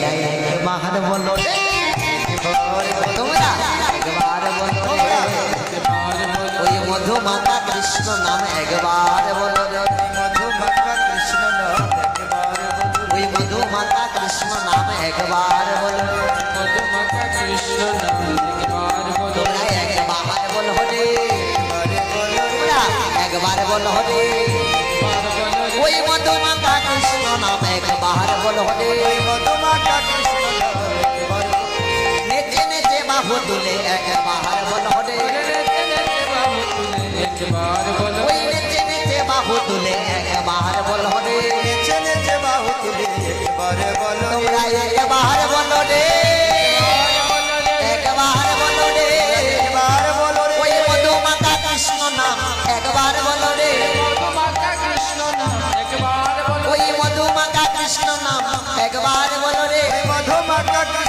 একবার বলো রে তোমরা একবার বলো রে ওই মধু মাতা কৃষ্ণ নাম একবার বলো রে মধু মাতা কৃষ্ণ নাম একবার ওই মধু মাতা কৃষ্ণ নাম একবার বলো মধু মাতা কৃষ্ণ নাম একবার বলো তোমরা একবার বলো রে তোমরা একবার বলো রে ওই মধু মাতা কৃষ্ণ নাম একবার বলো রে মধু মাতা কৃষ্ণ নাম একবার নেচে নেচে বাহু তুলে একবার বলো রে একবার বলো ওই নেচে নেচে বাহু তুলে একবার বলো রে নেচে নেচে বাহু তুলে একবার বলো তোমরা একবার বলো রে একবার বলো রে একবার বলো রে ওই মধু মাতা কৃষ্ণ নাম একবার বলো রে মধু মাতা কৃষ্ণ নাম একবার বলো ওই মধু মাতা কৃষ্ণ নাম একবার বলো রে মধু মাতা